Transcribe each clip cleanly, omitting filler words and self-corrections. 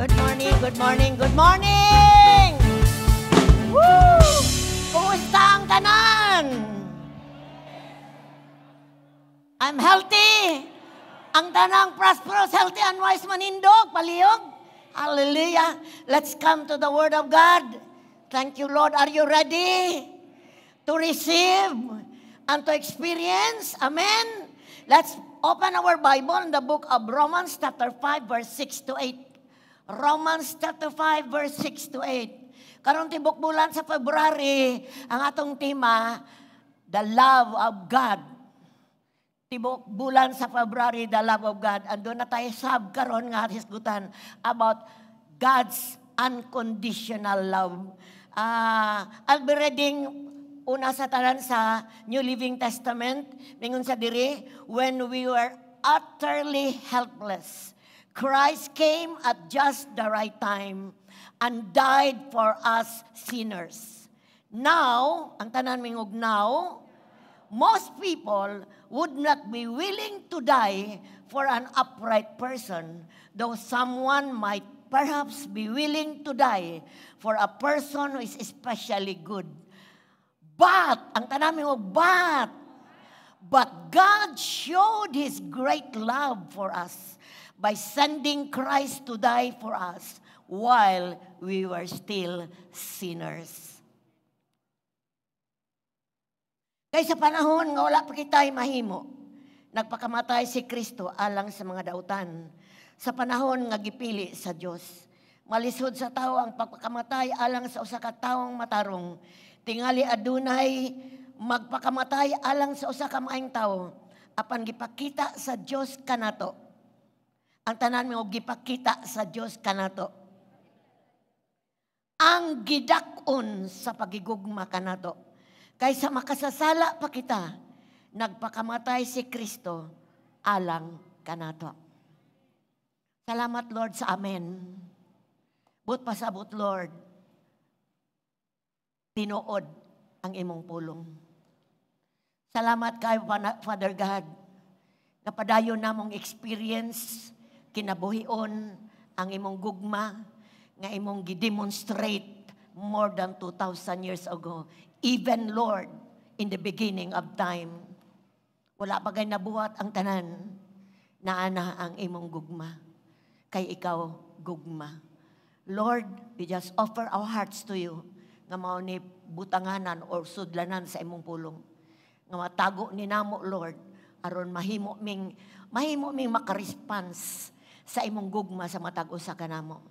Good morning, good morning, good morning! Woo! Kumusta ang tanan? I'm healthy. Ang tanang prosperous, healthy, and wise manindog, palihog. Hallelujah. Let's come to the Word of God. Thank you, Lord. Are you ready to receive and to experience? Amen. Let's open our Bible in the book of Romans chapter 5 verse 6 to 8. Romans chapter 5 verse 6 to 8. Karong tibok bulan sa February, ang atong tema, the love of God. Tibok bulan sa February, the love of God. Andun na tayo sab karon nga hisgutan about God's unconditional love. I'll be reading una sa tanan sa New Living Testament. Mingon sa diri, when we were utterly helpless, Christ came at just the right time and died for us sinners. Now, ang tanan mingog now, most people would not be willing to die for an upright person, though someone might perhaps be willing to die for a person who is especially good. But, ang tanaming mo, but God showed His great love for us by sending Christ to die for us while we were still sinners. Kaya sa panahon nga wala pa kita'y mahimo, nagpakamatay si Kristo alang sa mga dautan. Sa panahon nga gipili sa Dios, malisod sa tao ang pagpakamatay alang sa usa ka taong matarong. Tingali adunay magpakamatay alang sa usa ka maayong tawo, apan gipakita sa Dios kanato. Ang tanan mo gipakita sa Dios kanato. Ang gidakon sa pagigugma kanato. Kaysa makasasala pa kita, nagpakamatay si Kristo alang kanato. Salamat Lord sa amen. But pasabot Lord, tinuod ang imong pulong. Salamat kayo Father God, napadayon namong experience, kinabuhion ang imong gugma, nga imong gidemonstrate more than 2,000 years ago. Even Lord, in the beginning of time, wala pa kay nabuhat ang tanan, naana ang imong gugma. Kay ikaw, gugma. Lord, we just offer our hearts to you, nga mao ni butanganan or sudlanan sa imong pulong. Nga matago ni namo, Lord, aron mahimo ming makaresponse sa imong gugma sa matag usa kanamo.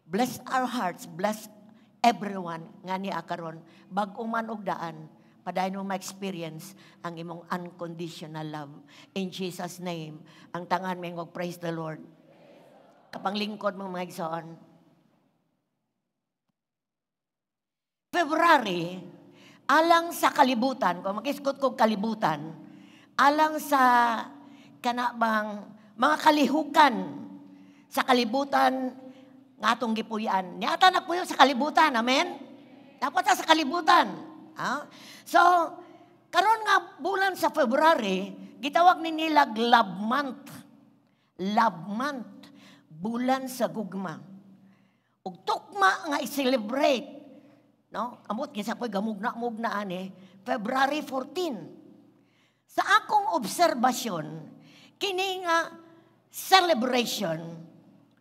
Bless our hearts, bless everyone nga ni akaron bag-o man og daan padayon mo ma-experience ang imong unconditional love. In Jesus name, ang tangan mingog praise the Lord. Kapanglingkod mo mga igsoon. February, alang sa kalibutan, kung mag-iskot kong kalibutan, alang sa kanabang mga kalihukan sa kalibutan nga atong gipuyan. Niata na po sa kalibutan, amen? Dapat sa kalibutan. So, karon nga bulan sa February, gitawag ni nilag love month. Love month. Bulan sa gugma. Ug tukma nga i-celebrate. No? Amot, kinsa po'y gamugna-mugna ani, February 14. Sa akong obserbasyon, kini nga celebration,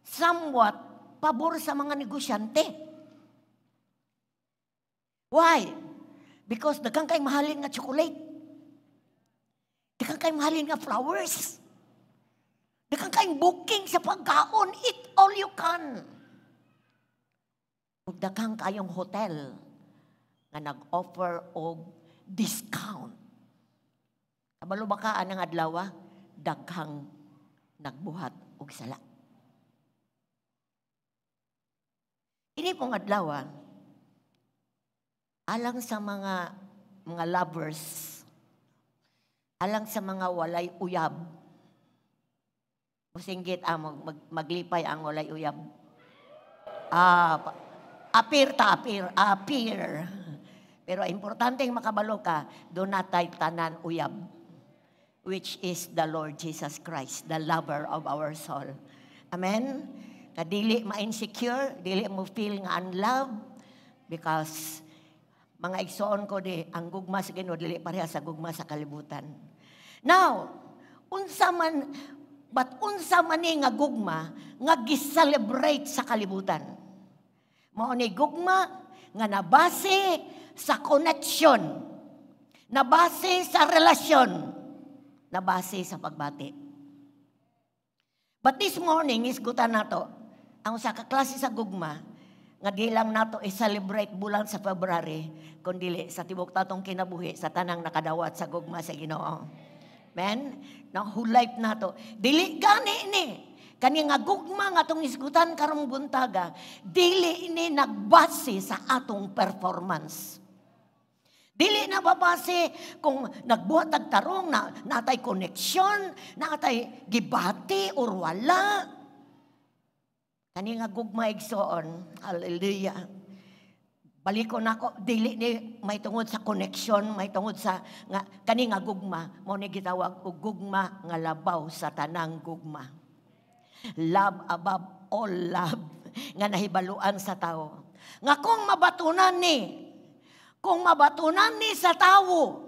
somewhat pabor sa mga negosyante. Why? Because daghang kay mahalin nga chocolate. Daghang kay mahalin nga flowers. Daghang kay booking sa pagkaon, eat all you can. Ug daghang kayong hotel nga nag-offer og discount. Kabalo ba ka anang adlaw, daghang nagbuhat og sala. Ini pong adlaw, alang sa mga lovers, alang sa mga walay uyab, musinggit maglipay ang walay uyab. Apir. Pero importanteng makabalo ka, doon natay tanan uyab, which is the Lord Jesus Christ, the lover of our soul. Amen? Kadili ma-insecure, dili mo feel nga unloved because mga igsoon ko di ang gugma sa Ginoo dili pareha sa gugma sa kalibutan. Now, unsa man ni nga gugma nga gi-celebrate sa kalibutan. Mao ni gugma nga nabase sa connection, nabase sa relasyon, nabase sa pagbati. But this morning, isgutan nato ang usa ka klase sa gugma nga di lang nato i-celebrate bulan sa February, kundi sa tibok tatong kinabuhi sa tanang nakadawat sa gugma sa Ginoo. Men, na whole life nato. Dili gani ni. Kani nga gugma nga atong isgutan karong buntaga, dili ini nagbase sa atong performance. Dili na babase kung nagbuhat og tarong na natay koneksyon, natay gibati or wala. Kani nga gugma igsoon, hallelujah. Balikon ako, dili ni may tungod sa connection, may tungod sa nga kani nga gugma, mo ni gitawag og gugma nga labaw sa tanang gugma. Love above all love nga nahibaluan sa tao. Nga kung mabatunan ni sa tao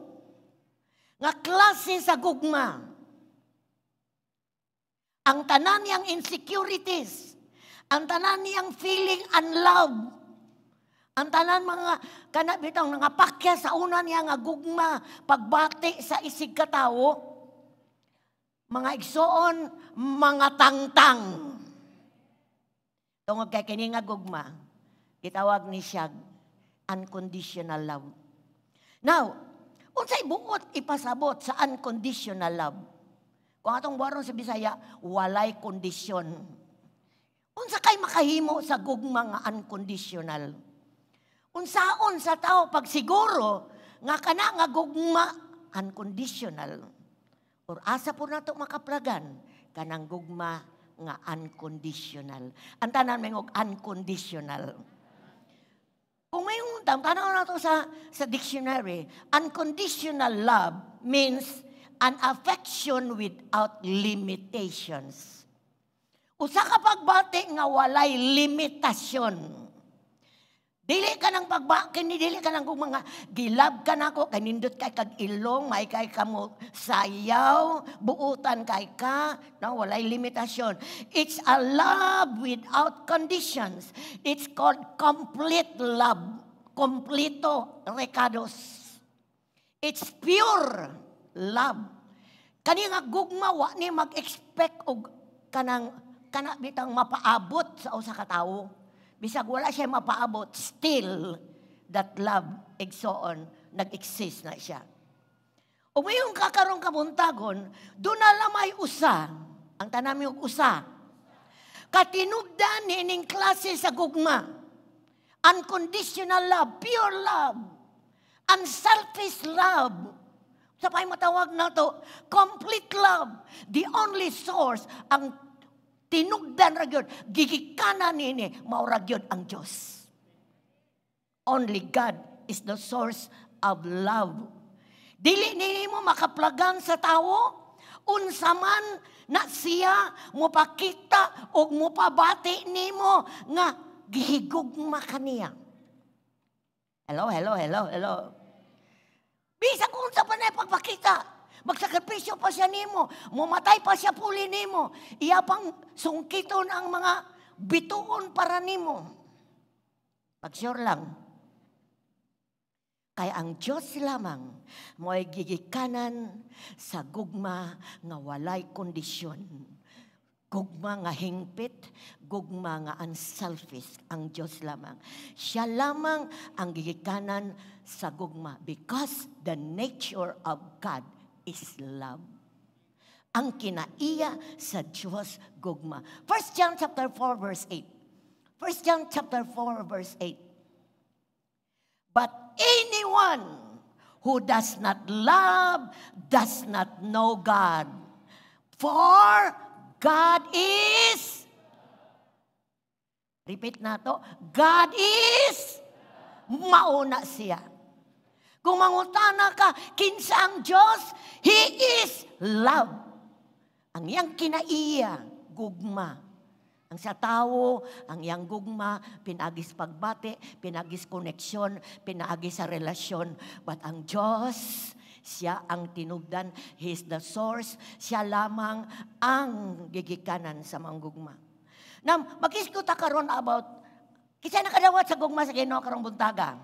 nga klase sa gugma, ang tanan niyang insecurities, ang tanan niyang feeling unloved, ang tanan mga kanabitang nga pakya sa una niya nga gugma, pagbati sa isig ka tao, mga igsoon, mga tangtang. Tungod kay kini nga gugma, gitawag ni siya unconditional love. Now, unsay buot ipasabot sa unconditional love? Kung atong buharon sa Bisaya, walay kondisyon. Unsa kay makahimo sa gugma nga unconditional? Unsaon sa tao pag siguro nga kana nga gugma unconditional? Or asa po nato makaplagan kanang gugma nga unconditional. Ang tanan mengog unconditional. Kung may tanaw nato sa dictionary, unconditional love means an affection without limitations. Usa ka pagbati nga walay limitasyon. Dili ka ng dili ka ng mga gilab ka na ko, kanindot kay kag ilong, may kay ka mo sayaw, buutan kay ka, no, walay limitasyon. It's a love without conditions. It's called complete love. Completo recados. It's pure love. Kani nga gugma, wa ni mag-expect og kanang bitang mapaabot sa usa ka tawo. Bisag wala siya mapaabot, still that love, igsoon, nag-exist na siya. O mayong kakarong kabuntagon, doon na lamay usa, ang tanami og usa, katinugdan nining klase sa gugma, unconditional love, pure love, unselfish love, sa pa'y matawag na to, complete love, the only source, ang tinugdan ra gyud, gigikanan nini, maura gyud ang Dios. Only God is the source of love. Dili nimo makaplagan sa tawo, unsa man na siya mopakita og mopabati nimo nga gihigugma kaniya. Hello. Bisag unsa pa na pagpakita, magsakripisyo pa siya nimo, mumatay pa siya puli nimo, iya pang sungkiton ang mga bituon para nimo. Pag-sure lang, kaya ang Diyos lamang mo'y gigikanan sa gugma nga walay kondisyon. Gugma nga hingpit, gugma nga unselfish, ang Diyos lamang. Siya lamang ang gigikanan sa gugma because the nature of God is love. Ang kinaiya sa Diyos gugma. 1 John chapter 4 verse 8. 1 John chapter 4 verse 8. But anyone who does not love does not know God. For God is, repeat na to, God is, mauna siya. Kung mangutana ka, kinsa ang Diyos, He is love. Ang iyang kinaiya, gugma. Ang sa tao, ang iyang gugma, pinagis pagbati, pinagis koneksyon, pinagis sa relasyon. But ang Diyos, siya ang tinubdan. He is the source. Siya lamang ang gigikanan sa manggugma. Now, magkiskuta karon about, kisay nakadawat sa gugma sa Ginoo karong buntaga.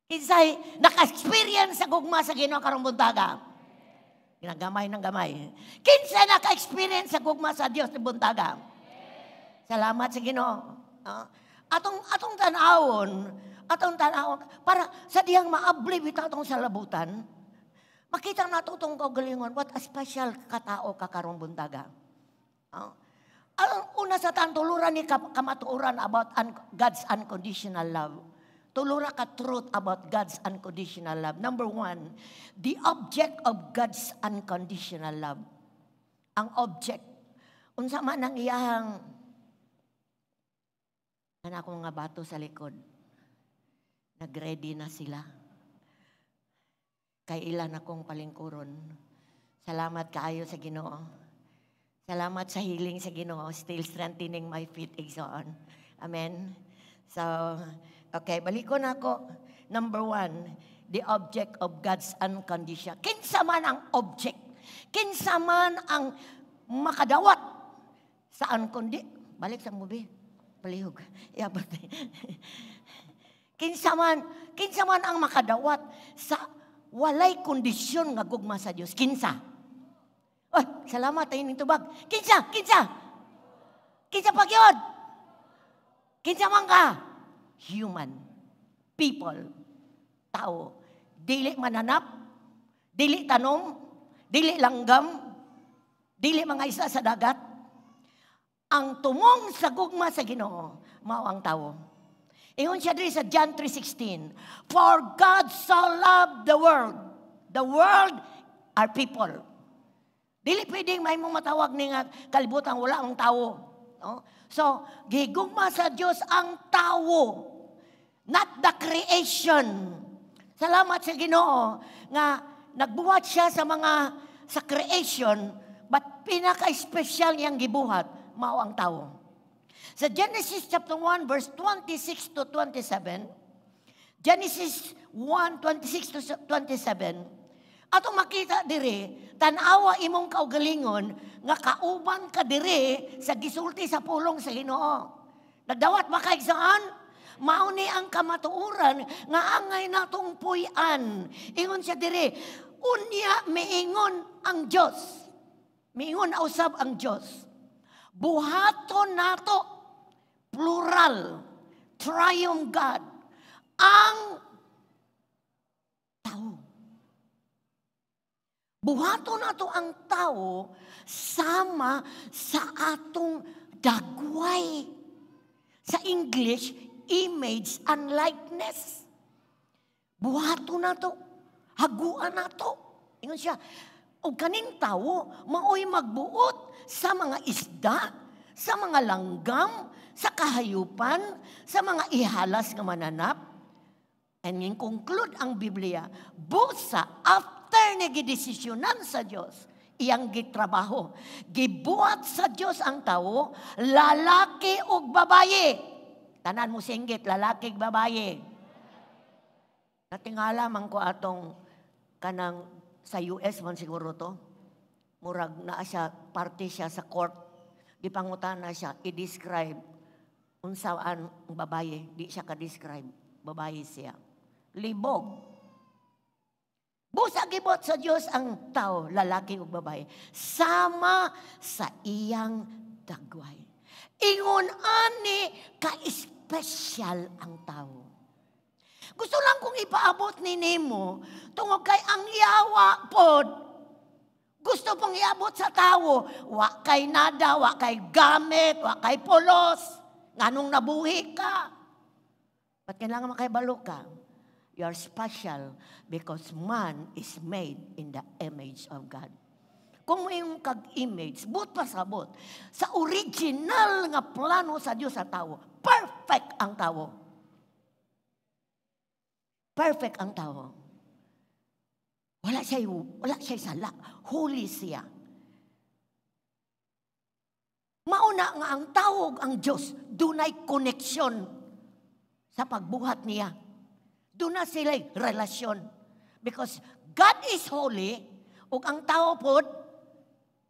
Kisay naka-experience sa gugma sa Ginoo karong buntaga. Ginagamay ng gamay. Kinsa naka-experience sa gugma sa Dios ni buntaga. Salamat sa Ginoo. Atong tanawon, para sa diyang maabli bitaw atong salabutan, makita nato itong kaugalingon, what a special katao ka karong buntaga. Ang una sa tuluran ni kamatuoran about God's unconditional love. Tulura ka truth about God's unconditional love. Number 1, the object of God's unconditional love. Ang object. Unsa man ang iyang anak ko nga bato sa likod. Nag-ready na sila. Kay ilan akong palingkuron. Salamat kaayo sa Ginoo. Salamat sa healing sa Ginoo. Still strengthening my feet, exon. Amen. So, okay, balikon ako. Number 1, the object of God's unconditional. Kinsa man ang object. Kinsa man ang makadawat sa unconditional. Balik sa movie. Palihog. Iabot. Kinsa man ang makadawat sa walay kondisyon nga gugma sa Dios. Kinsa? Oy, salamat tayo ning tubag. Kinsa pagyod. Kinsa man ka? Human. People. Tao. Dili mananap. Dili tanom. Dili langgam. Dili mga isa sa dagat. Ang tumong sa gugma sa Ginoo, mao ang tao. Ingon siya diri sa John 3:16. For God so loved the world. The world are people. Dili pwedeng may mong matawag ni nga kalibutan wala ang tao. No? So, gigugma sa Dios ang tao, not the creation. Salamat sa Ginoo nga nagbuhat siya sa creation, but pinaka-special niyang gibuhat mao ang tao. Sa Genesis chapter 1 verse 26 to 27, Genesis 1:26 to 27, atong makita diri, tan-awa imong kaugalingon nga kauban ka diri sa gisulti sa pulong sa Ginoo. Nagdawat ba kay saan? Mao ni ang kamatuoran nga angay natong puy-an. Ingon siya diri, unya miingon ang Dios. Miingon na usab ang Dios. Buhaton nato, plural, triune God, ang tao. Buhaton nato ang tao sama sa atong dagway. Sa English, image and likeness. Buhaton nato, haguan nato. Ingon siya, o kaning tao, maoy magbuot sa mga isda, sa mga langgam, sa kahayupan, sa mga ihalas nga mananap. And in conclude ang Biblia, busa after na gidesisyonan sa Diyos, iyang gitrabaho. Gibuhat sa Diyos ang tao, lalaki o babaye. Tanan mo singgit, lalaki o babaye. Natingala man ko atong kanang sa US man siguro to. Murag na siya, parte siya sa court. Gipangutan na siya, i-describe unsaan ang babaye. Di siya ka-describe. Babaye siya. Libog. Busa gibot sa Diyos ang tao, lalaki o babae. Sama sa iyang dagway. Ingon ani ka-espesyal ang tao. Gusto lang kong ipaabot ni Nemo tungod kay ang yawa pod. Gusto pong iabot sa tao. Wa kay nada, wa kay gamit, wa kay pulos. Nganong nabuhi ka. Ba't kailangan makaibalo ka? You are special because man is made in the image of God. Kung mayong kag-image, but pasabot, sa original nga plano sa Diyos sa tao, perfect ang tao. Perfect ang tao. Wala siya sala. Holy siya. Mauna nga ang tawog ang Diyos, dunay koneksyon sa pagbuhat niya. Duna sila'y relasyon. Because God is holy, ug ang tao pod,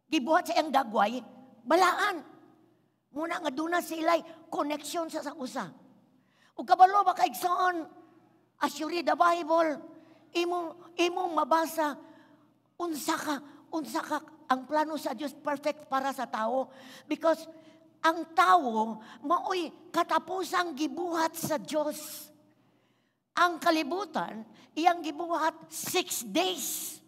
gibuhat sa iyang dagway, balaan. Muna nga duna sila'y koneksyon sa usa. Ug kabalo ba kaigsoon, as you read the Bible, imong mabasa, unsa ka ang plano sa Diyos perfect para sa tao. Because ang tao, maoy katapusang gibuhat sa Diyos. Ang kalibutan, iyang gibuhat 6 days.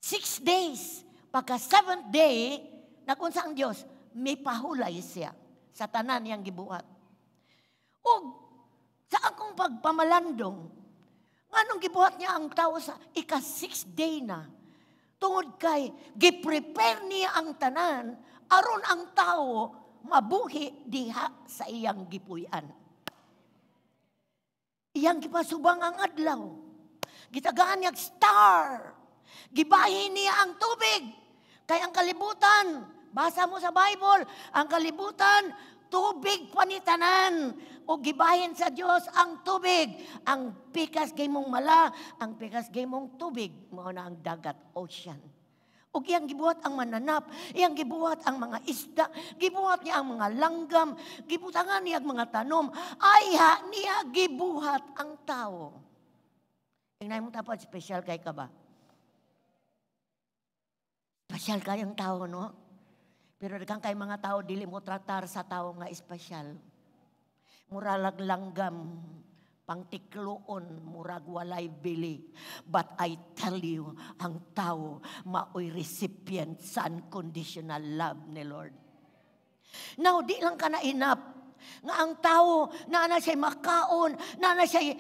6 days. Pagka 7th day, nagunsa ang Diyos, may pahulay siya sa tanan niyang gibuhat. O sa akong pagpamalandong, nganong gibuhat niya ang tao sa ika-6 day na, tungod kay giprepare niya ang tanan aron ang tao mabuhi diha sa iyang gipuy-an. Iyang gipasubang ang adlaw. Gitagaan niya star. Gibahin niya ang tubig. Kay ang kalibutan, basa mo sa Bible, ang kalibutan, tubig panitanan. O gibahin sa Diyos ang tubig. Ang pikas gay mong mala, ang pikas gay mong tubig. Mao na ang dagat, ocean. O iyang gibuhat ang mananap, iyang gibuhat ang mga isda, gibuhat niya ang mga langgam, gibutangan niya ang mga tanom, ayha niya gibuhat ang tao. Tingnan mo tapos, special kay ka ba? Special kayang tao, no? Pero daghang kay mga tao, dili mo tratar sa tao nga special. Muralag langgam, pangtikloon, murag walay bili. But I tell you, ang tao, maoy recipient sa unconditional love ni Lord. Now, di lang ka na enough. Nga ang tao, naana siya makaon, naana siya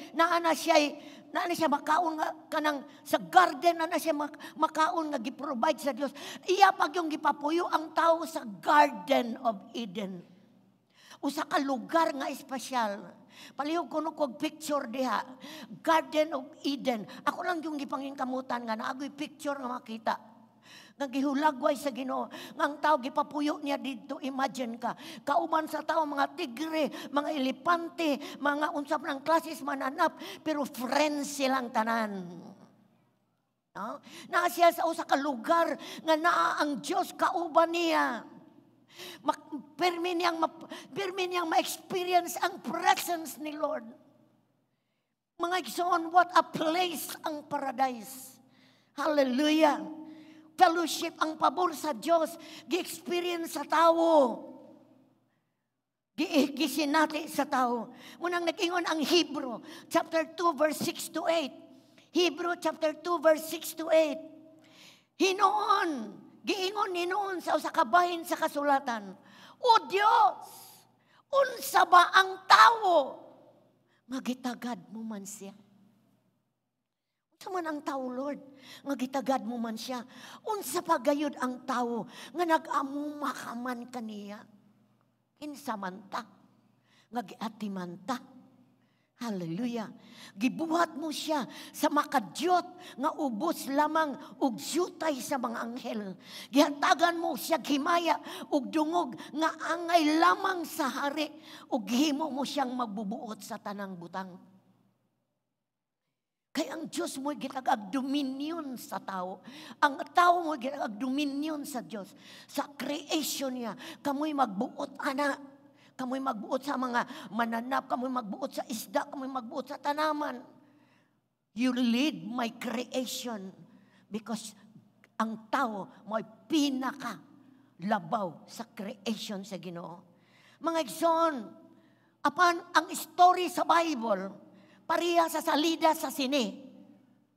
makaon nga kanang sa garden, naana siya makaon nga giprovide sa Dios. Iya pag yung gipapuyo ang tao sa Garden of Eden. Usa ka lugar nga espesyal. Palihog ko kog picture diha. Garden of Eden. Ako lang yung gipangingkamutan nga naagoy picture nga makita. Nga gihulagway sa Ginoo. Nga ang tao gipapuyo niya dito. Imagine ka. Kauban sa tao mga tigre, mga elepante, mga unsap ng klases mananap, pero friends silang tanan. No? Naa siya sa usa ka lugar nga naa ang Dios kauban niya. Permi niyang ma-experience ang presence ni Lord. Mga igsoon, what a place ang paradise. Hallelujah. Fellowship ang pabor sa Diyos. Gi-experience sa tao. Gisinati sa tao. Munang nag-ingon ang Hebrew, chapter 2, verse 6 to 8. Hebrew, chapter 2, verse 6 to 8. Hinoon, giingon ni noon sa usa ka bahin sa kasulatan, O Dios, unsa ba ang tawo? Magitagad mo man siya. Unsa man ang tawo, Lord? Magitagad mo man siya. Unsa pa gayud ang tawo nga nag-amuma ka man kaniya? Kinsa man ta? Nga giatiman ta? Hallelujah. Gibuhat mo siya sa makadyot nga ubos lamang ug sutay sa mga anghel. Gihatagan mo siya himaya ug dungog nga angay lamang sa hari ug gihimo mo siyang magbubuot sa tanang butang. Kay ang Diyos mo gitagag dominion sa tao. Ang tao mo gitagag dominion sa Diyos. Sa creation niya, kamoy magbuot ana. Kamoy magbuot sa mga mananap, kamoy magbuot sa isda, kamoy magbuot sa tanaman. You lead my creation because ang tao mo'y pinaka labaw sa creation sa Ginoo. Mga igsoon, apan ang story sa Bible, pareha sa salida sa sine,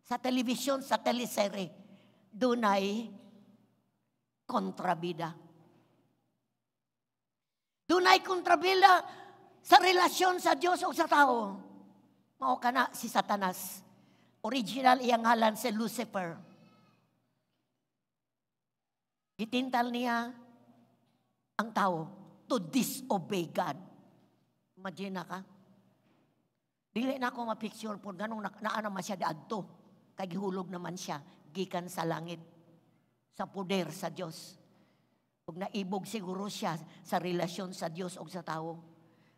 sa telebisyon, sa teleserye, dunay kontrabida. Dunay kontrabida sa relasyon sa Diyos o sa tao. Mao kana si Satanas. Original iyang ngalan si Lucifer. Gitintal niya ang tao to disobey God. Imagine na ka. Dili na ako ma-picture po ganong naana man siya daadto. Kay gihulog naman siya gikan sa langit. Sa poder sa Diyos. Ug naibog siguro siya sa relasyon sa Dios ug sa tawo.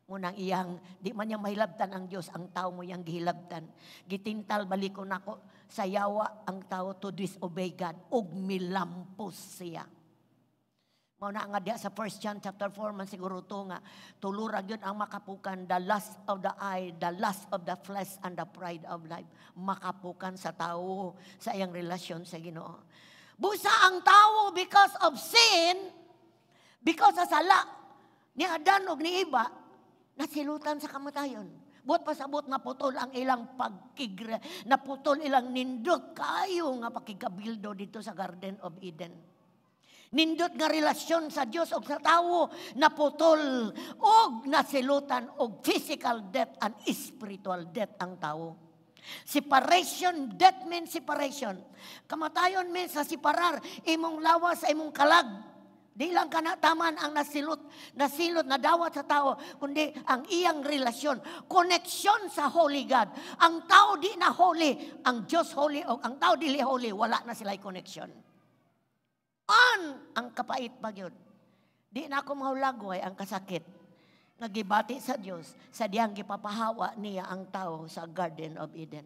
Munang iyang, di man niya mahilabtan ang Dios, ang tao mo yang gihilabtan. Gitintal balikon nako sa yawa ang tao to disobey God ug milampos siya. Mao na nga diya sa 1 John chapter 4 man siguro to nga tulura gyud ang makapukan, the lust of the eye, the lust of the flesh and the pride of life. Makapukan sa tao sa iyang relasyon sa Ginoo. Busa ang tao because of sin, because sa sala ni Adan ug ni Eva, nasilutan sa kamatayon. Buot pasabot na putol ang ilang pagkigre, naputol ilang nindot kayo nga pakigabildo dito sa Garden of Eden. Nindot nga relasyon sa Dios ug sa tawo naputol og nasilutan og physical death and spiritual death ang tawo. Separation, death means separation. Kamatayon means sa separar imong lawas sa imong kalag. Di lang kanataman ang nasilot na dawat sa tao, kundi ang iyang relasyon, connection sa Holy God. Ang tao di na holy, ang Diyos holy o ang tao dili holy, wala na sila'y connection. Ang kapait pa yun. Di na ako mahulagway ang kasakit. Nagibati sa Diyos, sa diyang gipapahawa niya ang tao sa Garden of Eden.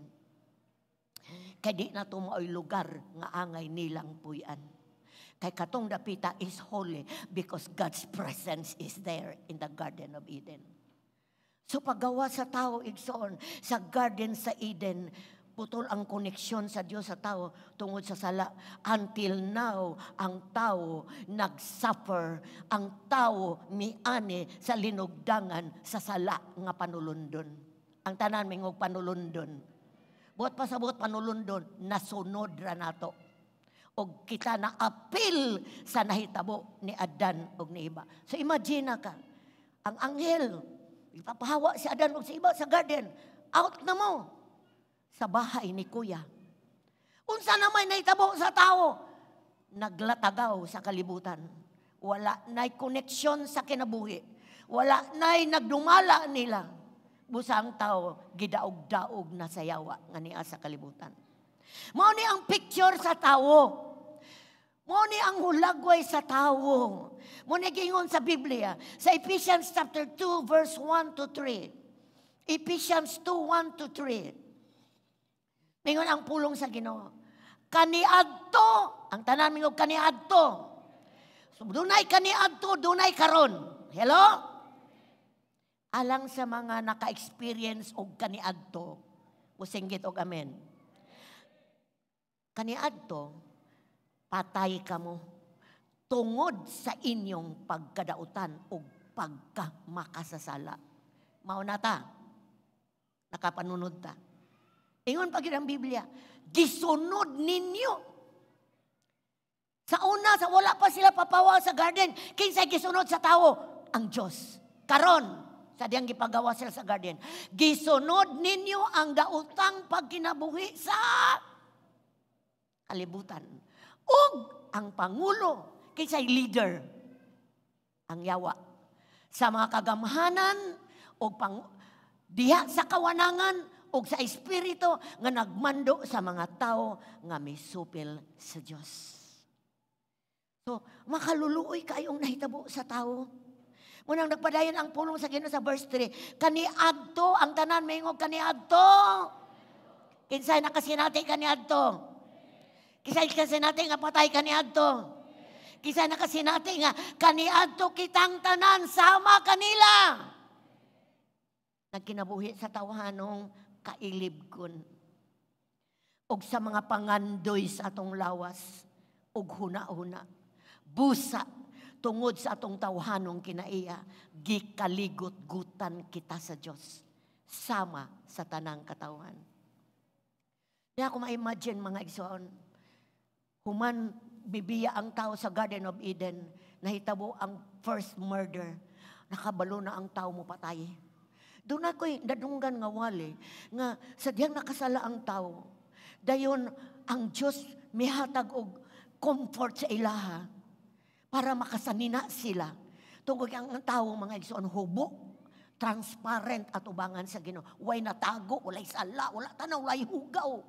Kaya di na tumoy lugar nga angay nilang puyan. Kay katong dapita is holy because God's presence is there in the Garden of Eden. So paggawa sa tao, igsoon, sa Garden sa Eden, putol ang koneksyon sa Diyos sa tao tungod sa sala. Until now, ang tao nagsuffer, ang tao miani sa linugdangan sa sala nga panulundon. Ang tanan mingog panulundon. Buot pasabot panulundon, nasunod ra nato. O kita na apil sa nahitabo ni Adan o ni Eva. So imagine ka, ang anghel, ipapahawa si Adan o si Eva sa garden, out na mo sa bahay ni Kuya. Unsa na may nahitabo sa tao, naglatagaw sa kalibutan. Wala na'y koneksyon sa kinabuhi. Wala na'y nagdumala nila. Busa ang tao, gidaog-daog na sayawa nga niya sa kalibutan. Mao ni ang picture sa tao. Mao ni ang hulagway sa tao. Mao ni gingon sa Biblia sa Ephesians chapter 2 verse 1 to 3. Ephesians 2:1 to 3. Mingon ang pulong sa Ginoo. Kaniadto, ang tanan mingog kaniadto. So dunay kaniadto, dunay karon. Hello? Alang sa mga naka-experience og kaniadto, musinggit og amen. Kaniadto, patay ka mo tungod sa inyong pagkadautan o pagkamakasasala. Mao na ta, nakapanunod ta. Ingon pag ang Biblia, gisunod ninyo. Sa una, sa wala pa sila papawa sa garden, kinsay gisunod sa tao? Ang Diyos. Karon, sa diyang gipagawa sila sa garden, gisunod ninyo ang dautang pagkinabuhi sa kalibutan. Ug ang Pangulo, kinsay leader, ang yawa. Sa mga kagamhanan, o diha sa kawanangan, o sa espiritu, nga nagmando sa mga tao, nga misupil sa Diyos. So, makaluluoy kayong nahitabo sa tao. Munang nagpadayon ang pulong sa Ginoo sa verse 3, kaniadto, ang tanan mayngog kaniadto. Kinsay nakasinati kaniadto. Kisay kasinati nga patay kaniadto. Kisay nakasinati nga kaniadto kitang tanan sama kanila. Nagkinabuhi sa tawhanong kailibgon. Og sa mga pangandoy sa atong lawas. Og huna-huna. Busa tungod sa atong tawhanong kinaiya. Gikaligot-gutan kita sa Dios. Sama sa tanang katawan. Di ako ma-imagine mga igsoon. Human bibiya ang tao sa Garden of Eden, nahitabo ang first murder. Nakabalo na ang tao mo patay. Doon ako'y dadunggan nga wali, nga sadyang nakasala ang tao. Dayon ang Diyos mihatag og comfort sa ilaha para makasanina sila. Tungkol ang tao mga igsoon hubo, transparent at ubangan sa Ginoo. Way natago, walay sala, wala tanaw, walay hugaw.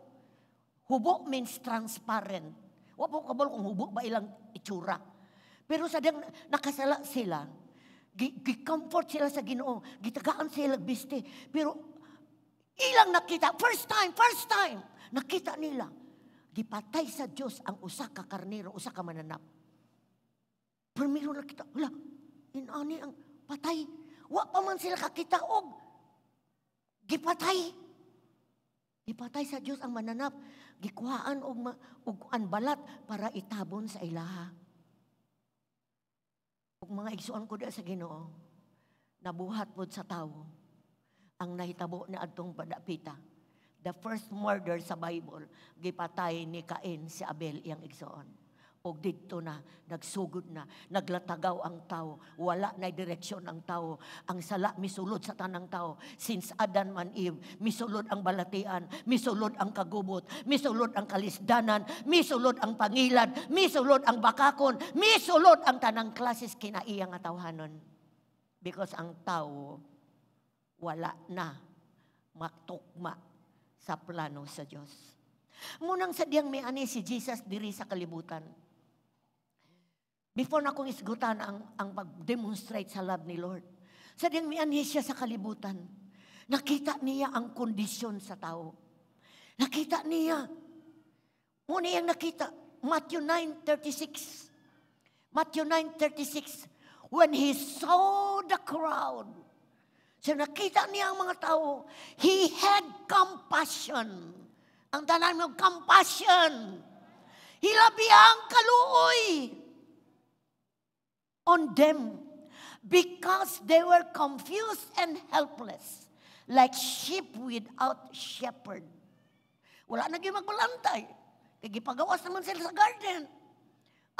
Hubo means transparent. Wa po kabalo kung hubo ba ilang itsura. Pero sa diyang nakasala sila, gi-comfort sila sa Ginoo, gitagaan sila biste. Pero ilang nakita, first time, nakita nila, gipatay sa Diyos ang usa ka karnero, usa ka mananap. Primero nakita, wala, inani ang patay. Wa pa man sila kakita og gipatay. Gipatay sa Diyos ang mananap. Gikuhaan og ang balat para itabon sa ilaha. Ug mga igsuon ko sa Ginoo, nabuhat pod sa tawo ang nahitabo ni adtong padapita. The first murder sa Bible, gipatay ni Cain si Abel iyang igsuon. Og didto na, nagsugod na, naglatagaw ang tao, wala na direksyon ang tao. Ang sala misulod sa tanang tao. Since Adan man Eve, misulod ang balatian, misulod ang kagubot, misulod ang kalisdanan, misulod ang pangilad, misulod ang bakakon, misulod ang tanang klases kinaiyang atawhanon. Because ang tao, wala na matukma sa plano sa Diyos. Munang sadyang may ani si Jesus diri sa kalibutan. Before na akong isgutan ang pag-demonstrate sa love ni Lord. Sadyang may ani siya sa kalibutan. Nakita niya ang kondisyon sa tao. Nakita niya. Muna yung nakita. Matthew 9:36. Matthew 9:36. When he saw the crowd, so nakita niya ang mga tao, he had compassion. Ang tanan mo, compassion. Hilabi ang kaluoy on them because they were confused and helpless like sheep without shepherd. Wala na gyud magbalantay. Kay gipagawas naman sila sa garden.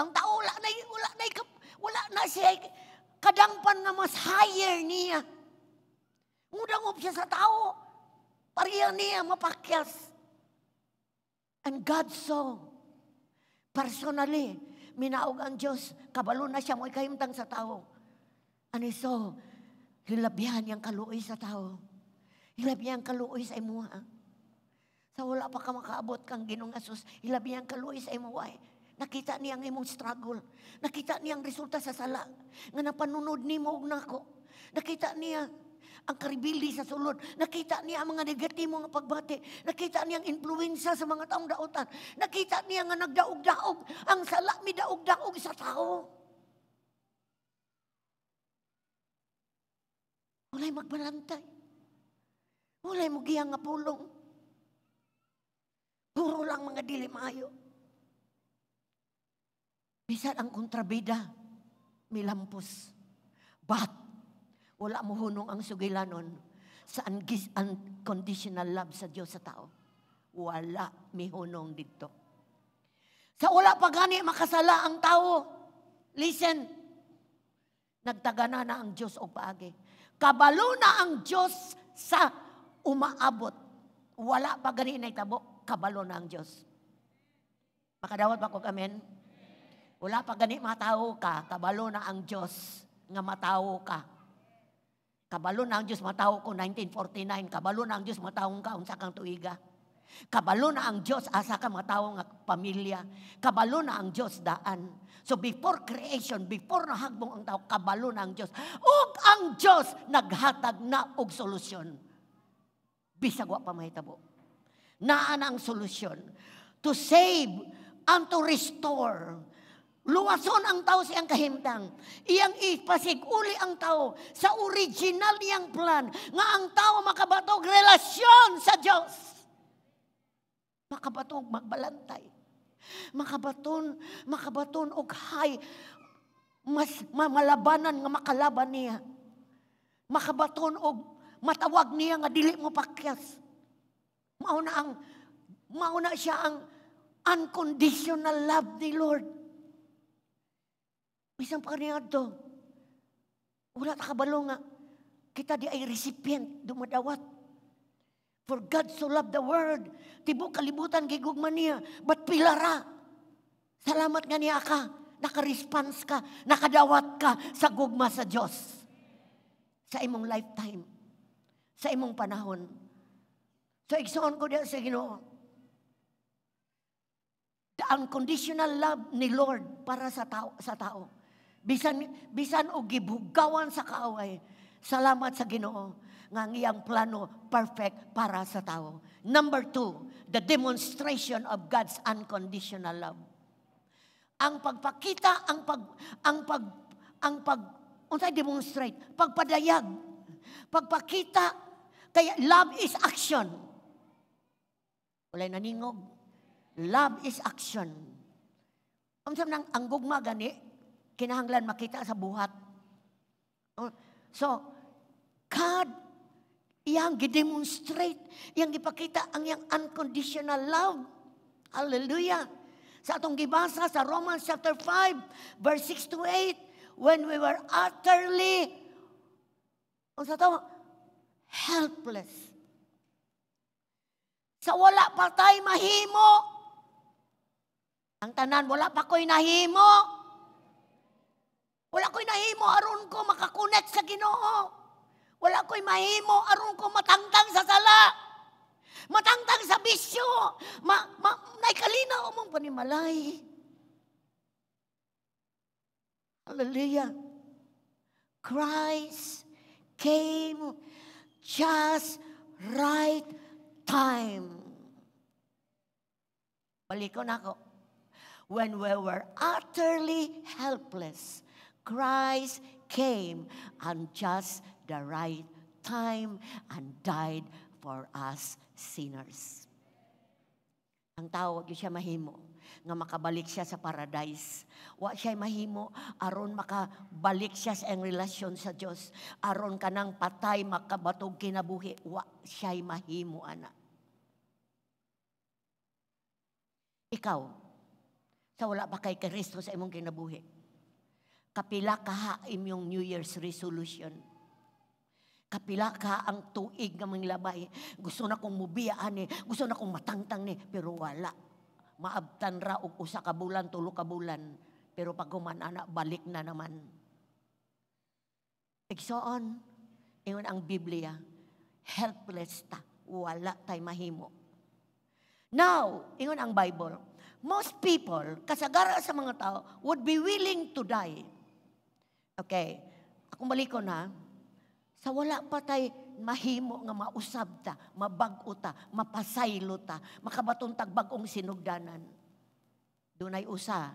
Ang tao wala na siya kadangpan nga mas higher niya. Mudangop siya sa tao. Pariya niya mapakyas. And God saw, personally, minaog ang Diyos, kabalo na siya mo ikahimtang sa tao. And he saw, hilabihan niyang kaluoy sa tao. Hilabihan kaluoy sa imuha. Sa wala pa ka makaabot kang Ginoong Asus, hilabihan kaluoy sa imuha. Nakita niyang imong struggle. Nakita niyang resulta sa sala. Nga napanunod ni mo og nako. Nakita niya ang karibildi sa sulod. Nakita niya ang mga negatibo nga pagbati. Nakita niya ang influensya sa mga taong dautan. Nakita niya nga nagdaog-daog. Ang sala mi daog-daog sa tao. Walay magbalantay. Walay mo giyang nga pulong. Puro lang mga dili maayo. Bisan ang kontrabida, milampos. But, wala mo hunong ang sugilanon sa unconditional love sa Diyos sa tao. Wala mihunong dito. Sa wala pa gani makasala ang tao. Listen, nagtagana na ang Diyos o paagi. Kabalo na ang Diyos sa umaabot. Wala pa gani na itabo, kabalo na ang Diyos. Makadawat ba ko amen? Wala pa gani matao ka, kabalo na ang Diyos nga matao ka. Kabalo na ang Diyos matao ko 1949, kabalo na ang Diyos matao ka unsa kang tuiga. Kabalo na ang Diyos asa ka matao nga pamilya. Kabalo na ang Diyos daan. So before creation, before nahagbong ang tao, kabalo na ang Diyos. Ug ang Diyos naghatag na og solusyon. Bisag wa pa mahitabo. Naa na ang solusyon to save and to restore. Luwason ang tao siyang kahimtang. Iyang ipasiguli ang tao sa original niyang plan nga ang tao makabatog relasyon sa Diyos. Makabatog magbalantay. Makabaton og hay mas mamalabanan nga makalaban niya. Makabaton og matawag niya nga dili mo pakyas. Mauna siya ang unconditional love ni Lord. Bisang pa kaniya ito, wala ta kabalo nga, kita di ay recipient, dumadawat. For God so loved the world, tibok kalibutan gigugman niya, but pilara. Salamat nga niya ka, naka-response ka, nakadawat ka sa gugma sa Diyos. Sa imong lifetime, sa imong panahon. So igsoon ko diya sa Ginoo, the unconditional love ni Lord para sa tao. Bisan og gibugawan sa kaaway. Salamat sa Ginoo nga ang iyang plano perfect para sa tao. Number 2, the demonstration of God's unconditional love. Ang pagpakita, unsay demonstrate, pagpadayag, pagpakita, kaya love is action. Walay naningog. Love is action. Unsam nang ang gugma gani, kinahanglan makita sa buhat. So, God, iyang gidemonstrate, iyang gipakita ang iyang unconditional love. Hallelujah. Sa atong gibasa sa Romans chapter 5, verse 6 to 8, when we were utterly, helpless. Sa wala pa tayo mahimo, ang tanan, wala pa ko'y nahimo. Wala ko'y nahimo, aron ko makakonect sa Ginoo. Wala ko'y mahimo, aron ko matangtang sa sala. Matangtang sa bisyo. Naikalinaw mong panimalay. Hallelujah. Christ came just right time. Balikon ako. When we were utterly helpless, Christ came on just the right time and died for us sinners. Ang tao, wag siya mahimo nga makabalik siya sa paradise. Wa siya mahimo aron makabalik siya sa iyang relasyon sa Dios. Aron kanang patay makabatog kinabuhi, wa siya mahimo ana. Ikaw, sa wala pa kay Kristo sa imong kinabuhi, kapila ka imong New Year's resolution. Kapila ka ang tuig nga manglabay. Gusto na kong mubiyaan ni, gusto na kong matangtang ni, pero wala. Maabtan ra og usa ka bulan, 3 ka bulan. Pero pag humanana, balik na naman. Igsoon, ingon ang Biblia, helpless ta. Wala tay mahimo. Now, ingon ang Bible, most people, kasagara sa mga tao, would be willing to die. Okay, akong balikon ha. Sa wala pa tay mahimo nga mausab ta, mabag-o ta, mapasaylo ta, makabaton tag bag-ong sinugdanan. Dunay usa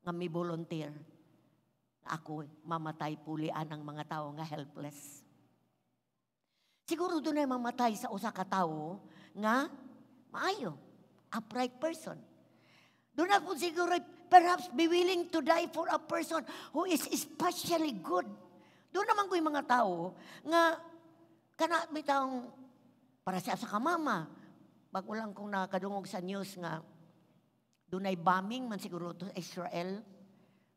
nga mi volunteer. Ako mamatay pulian ang mga tao nga helpless. Siguro dunay mamatay sa usa ka tawo nga maayo, upright person. Doon na po siguro perhaps be willing to die for a person who is especially good. Doon naman ko yung mga tao nga kana may taong para siya sa kamama. Bago lang kong nakadungog sa news nga doon ay bombing man siguro to Israel.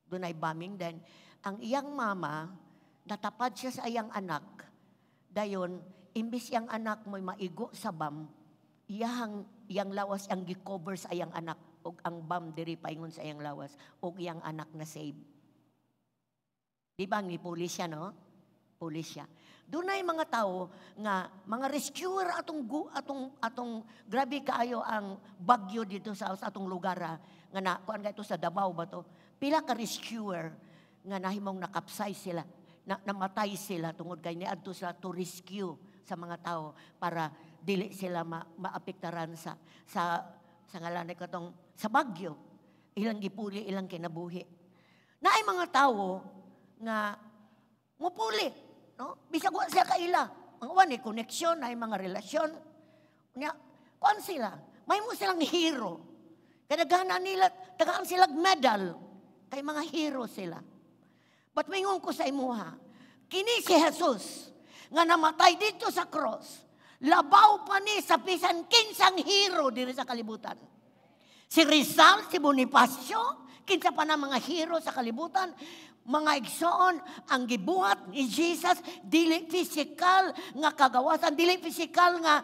Doon ay bombing. Then ang iyang mama natapad siya sa iyang anak. Dayon, imbis iyang anak mo'y maigo sa bomb, iyang lawas ang gi-cover sa iyang anak. O ang bomb diri paingon sa iyang lawas. O iyang anak na save. Di ba ni pulis siya, no? Pulis siya. Doon na mga tao nga, mga rescuer atong grabe kaayo ang bagyo dito sa atong lugar nga na, kuan ka ito sa Davao ba to? Pila ka rescuer nga nahimong nakapsay sila, namatay sila tungod kay niadto sila to rescue sa mga tao para dili sila maapektaran sa ngalan katong sa bagyo. Ilang gipuli, ilang kinabuhi. Naay mga tao nga mupuli, no? Bisag wa siya kaila. Ang uwan ni connection, ay mga relasyon. Nya, kuan sila? May mo silang hero. Kadaghanan nila, tagaan silang medal. Kay mga hero sila. But mingon ko sa imuha, kini si Jesus nga namatay dito sa cross. Labaw pa ni sa bisan kinsang hero diri sa kalibutan. Si Rizal, si Bonifacio, kinsa pa na mga hero sa kalibutan. Mga igsoon, ang gibuhat ni Jesus, dili physical nga kagawasan, dili physical nga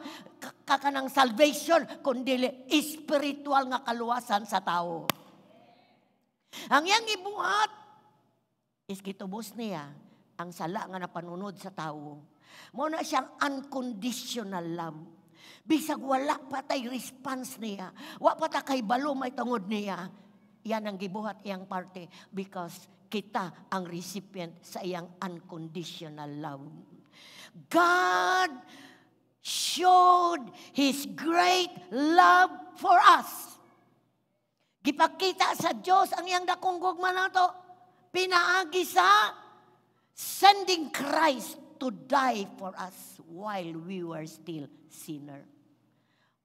kakanang salvation, kundi spiritual nga kaluwasan sa tao. Ang iyang gibuhat, is gitubos niya ang sala nga napanunod sa tao. Muna siyang unconditional love. Bisag wala pa tay response niya, wa pa ta kay balo may tungod niya. Yan ang gibuhat iyang parte because kita ang recipient sa iyang unconditional love. God showed His great love for us. Gipakita sa Diyos ang iyang dakong gugma nato. Pinaagi sa sending Christ to die for us while we were still sinner.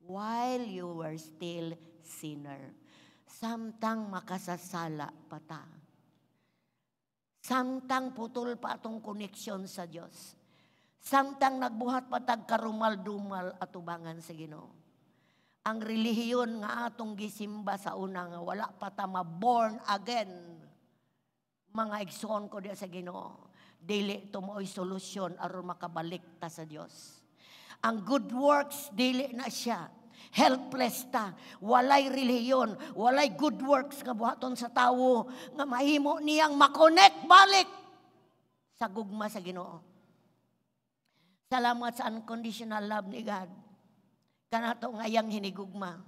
While you were still sinner. Samtang makasasala pa ta. Samtang putol pa atong koneksyon sa Diyos. Samtang nagbuhat pa tag karumal-dumal atubangan sa Ginoo. Ang relihiyon nga atong gisimba sa una nga wala pa ta ma-born again. Mga igsoon ko diya sa Ginoo. Dili to mo'y solusyon aron makabalik ta sa Dios. Ang good works dili na siya. Helpless ta. Walay relihiyon, walay good works nga buhaton sa tawo nga mahimo niyang makonect balik sa gugma sa Ginoo. Salamat sa unconditional love ni God. Kanato nga iyang hinigugma.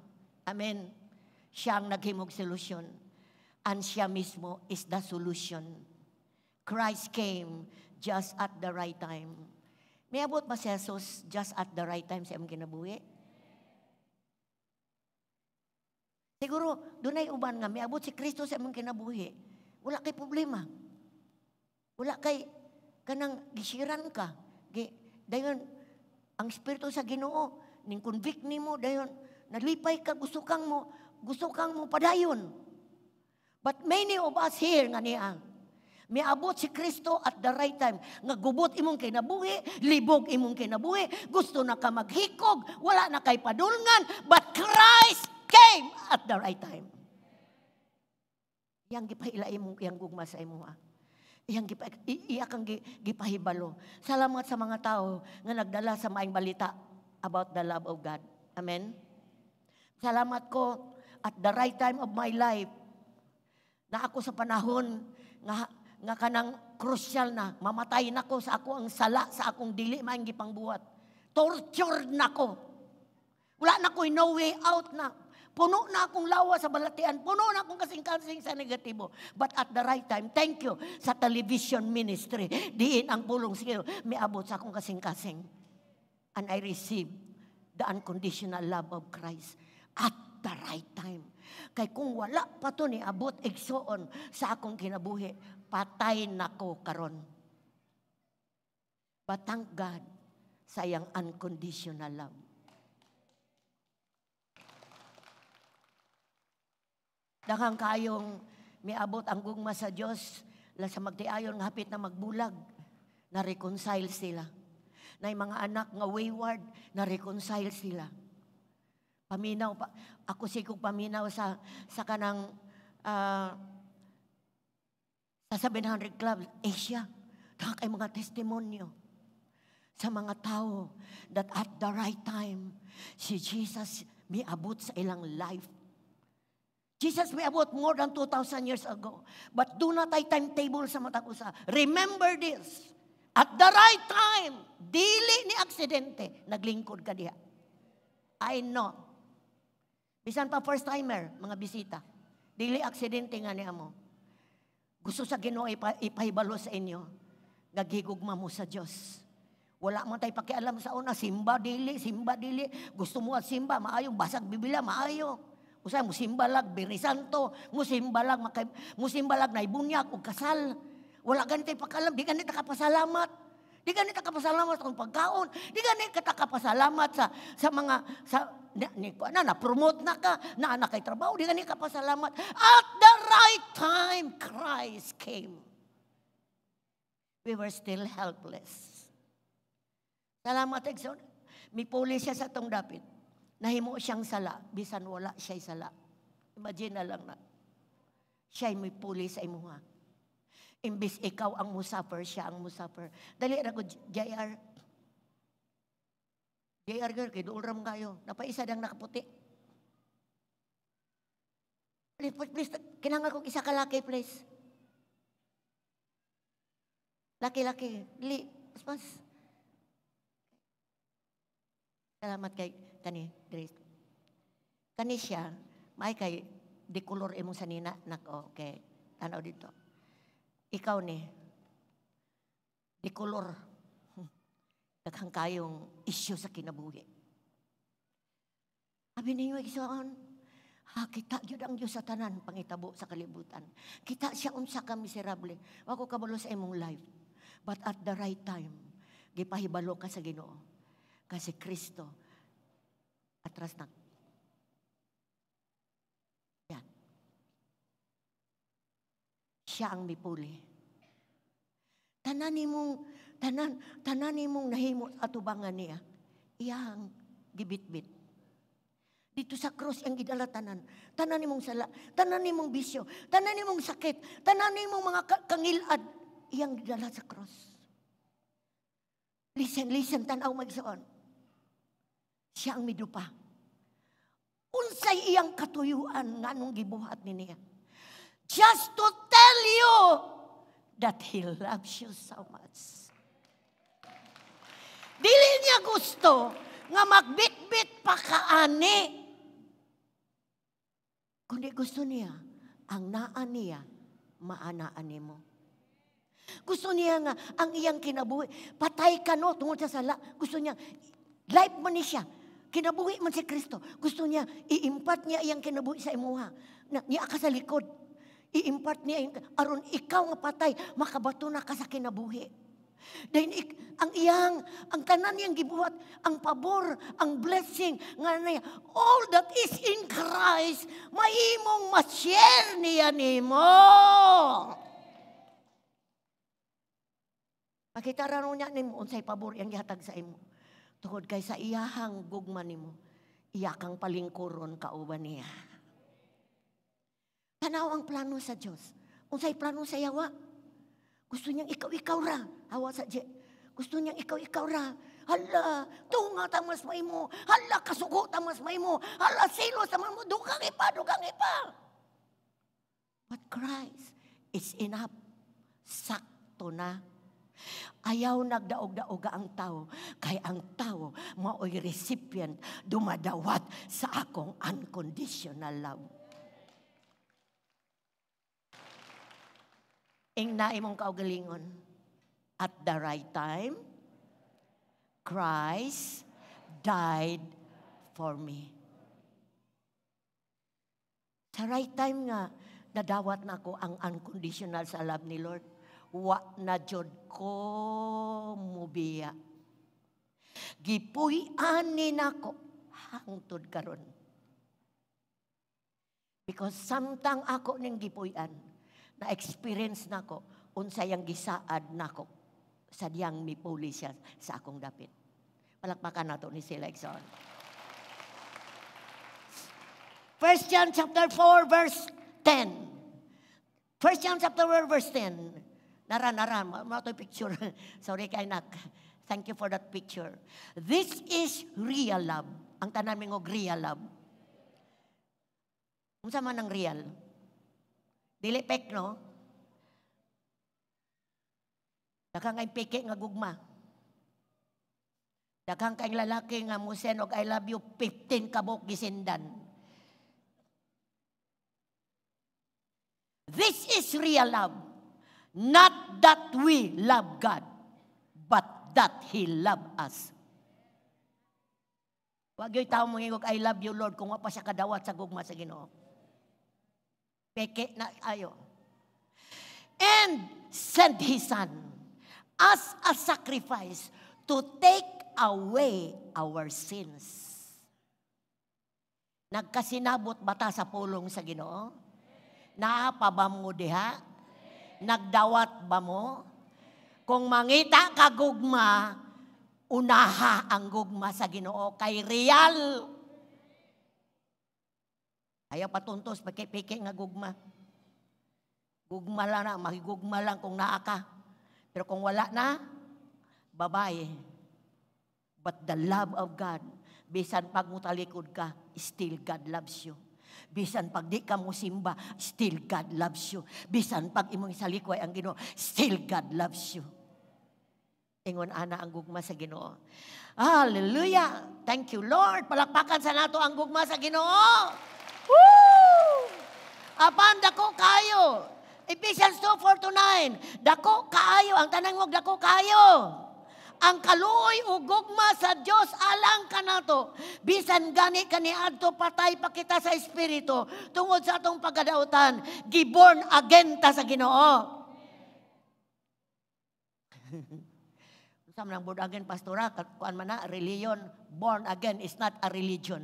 Amen. Siya ang naghimog solusyon. And siya mismo is the solution. Christ came just at the right time. May abot ba si Jesus just at the right time sa aming kinabuhi? Siguro, doon ay uban nga, may abot si Kristo sa aming kinabuhi. Wala kay problema. Wala kay kanang gisiran ka. Dayon, ang Espiritu sa Ginoo, ning convict nimo, dayon, nalipay ka, gusto kang mo padayon. But many of us here nga niya, may abot si Kristo at the right time. Nga gubot imong kinabuhi, libog imong kinabuhi, gusto na ka maghikog, wala na kay padulngan, but Christ came at the right time. Yang gipahilaim mo, yang gugma sa imo ha. Iya kang gipahibalo. Salamat sa mga tao nga nagdala sa maayong balita about the love of God. Amen? Salamat ko at the right time of my life na ako sa panahon nga kanang crucial na mamatay na ko sa ako ang sala sa akong dili maayong gipangbuhat. Tortured na ko. Wala na ko no way out na. Puno na akong lawa sa balatian. Puno na akong kasing-kasing sa negatibo. But at the right time, thank you sa television ministry. Diin ang pulong skill. May abot sa akong kasing-kasing. And I received the unconditional love of Christ at the right time. Kay kung wala pa to ni abot igsoon sa akong kinabuhi, patay na ko karon. But thank God sa iyang unconditional love. Daghang kayong miabot ang gugma sa Dios la sa magtiayon nga hapit na magbulag, na reconcile sila. Nay mga anak nga wayward, na reconcile sila. Paminaw pa ako sigog paminaw sa kanang sa 700 Club Asia. Daghang kay mga testimonyo sa mga tao that at the right time si Jesus miabot sa ilang life. Jesus may abot more than 2,000 years ago. But do not ay timetable sa mata ko sa. Remember this. At the right time, dili ni aksidente, naglingkod ka diha. I know. Bisan pa first timer, mga bisita. Dili aksidente nga niya mo. Gusto sa Ginoo ipahibalo sa inyo. Naghigugma mo sa Diyos. Wala man tayo pakialam sa una. Simba dili. Gusto mo at simba, maayo. Basag Biblia, maayo. Usay musimbalag Biri Santo, musimbalag na ibunyag o kasal. Wala ganito pakalam, di ganito kapasalamat. Di ganito kapasalamat sa pagkaon. Di ganito kapasalamat sa mga na promote na ka, na anak kay trabaho. Di ganito kapasalamat. At the right time, Christ came. We were still helpless. Salamat, Exxon. May puli siya sa tong dapit. Nahimo siyang sala, bisan wala siya'y sala. Imagine na lang na. Siya'y may puli sa imuha. Imbis ikaw ang musafir, siya ang musafir. Dali na ko, JR. JR girl, kay doon kayo. Napaisa dang nakaputi. Please, kinangal kong isa kalaki, please. Laki-laki. Dili, pas. Salamat kay kani Grace. Kani siya, may kay di color imong sanina nak okay. Tanaw dito. ikaw ni, di kolor, daghang kayong isyu sa kinabuhi. Abi ninyo igsoon, kita yun ang Diyos sa tanan, pangitabo sa kalibutan. Kita siya unsa ka miserable. Wako kabalo sa imong life. But at the right time, gipahibalo ka sa Ginoo. Kasi Kristo, atras na. Yan. Siya ang mipuli. Tanan nimong nahimo atubangan niya. Iyang gibitbit. Dito sa cross ang gidala tanan. Tanan nimong sala, tanan nimong bisyo, tanan nimong sakit, tanan nimong mga kangilad, iyang gidala sa cross. Listen, tanaw magsoon. Siya ang midupa. Unsay iyang katuyuan nga nung gibuhat ni niya. Just to tell you that He loves you so much. Dili niya gusto nga magbitbit pa kaani. Kundi gusto niya, ang naan niya, maanaan nimo. Gusto niya nga, ang iyang kinabuhi, patay ka no, tungod sa sala. Gusto niya, life man ni siya, kinabuhi man si Kristo. Gusto niya, iimpat niya iyang kinabuhi sa imuha. Niya ka sa likod. Iimpat niya, aron ikaw nga patay, makabato na ka sa kinabuhi. Dahil ang tanan niyang gibuhat, ang pabor, ang blessing, nga niya, all that is in Christ, mahimong ma-share niya nimo. Makita ron niya nimo, unsay pabor yang gihatag sa imo. Tungod kay sa iyahang gugma nimo, iyakang palingkuron kauban niya. Tanaw ang plano sa Diyos. Unsay plano sa yawa? Gusto niyang ikaw ra. Hawa sa Diyos. Gusto niyang ikaw ra. Hala, tunga tamas may mo. Hala, kasuko tamas may mo. Hala, silos tamas mo. Dugang ipa. But Christ is enough. Sakto na. Ayaw nagdaog-daoga ang tao. Kay ang tao, mao'y recipient, dumadawat sa akong unconditional love. Ing na imong kaugalingon. At the right time, Christ died for me. Sa right time nga, nadawat na ako ang unconditional sa love ni Lord. Wa na jud ko mubiya. Gipuy-ani nako hangtod karon. Because samtang ako ning gipuy-an, na-experience nako unsay ang gisaad nako sa diyang mipuli siya sa akong dapit. Palakpakan nato ni sila igsoon. 1 John chapter 4 verse 10. 1 John chapter 4 verse 10. Nara, mato picture. Sorry kay nak. Thank you for that picture. This is real love. Ang tanan mingog real love. Unsa man ang real? Dili pek, no? Daghang kay peke nga gugma. Daghang kay lalaki nga musen og I love you 15 kabok gisindan. This is real love. Not that we love God, but that He love us. Wag yo'y tao mong I love you Lord kung wa pa siya kadawat sa gugma sa Ginoo. Peke na ayo. And sent His Son as a sacrifice to take away our sins. Nagkasinabot bata sa pulong sa Ginoo? Naapa ba mo diha? Nagdawat ba mo? Kung mangita ka gugma, unaha ang gugma sa Ginoo kay real. Ayaw patuntos, peke-peke nga gugma. Gugma lang na, makigugma lang kung naa ka. Pero kung wala na, babae. But the love of God, bisan pag mutalikod ka, still God loves you. Bisan pag di ka mo simba, still God loves you. Bisan pag imong isalikway ang Ginoo, still God loves you. Ingon ana ang gugma sa Ginoo. Hallelujah! Thank you Lord. Palakpakan sa nato ang gugma sa Ginoo. Woo! Apanda ko kayo. Ephesians 2:4-9. Dako kaayo, ang tanang mo dako kaayo. Ang kaluoy ug gugma sa Dios alang kanato. Bisan gani kaniadto patay pa kita sa espiritu tungod sa atong pagkadautan. Giborn again ta sa Ginoo. Sa manang born again pastora, kuan man na religion, born again is not a religion.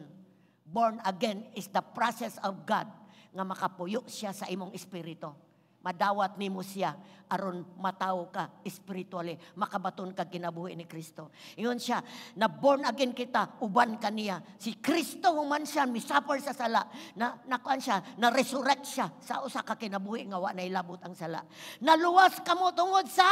Born again is the process of God nga makapuyo siya sa imong espiritu. Madawat nimo siya aron mataw ka spiritually, makabaton ka kinabuhi ni Kristo. Ingon siya, na born again kita, uban kaniya. Si Kristo human siya, misuffer sa sala. Nakuan siya, na resurrect siya sa usa ka kinabuhi nga wa nailabot ang sala. Naluwas kamo tungod sa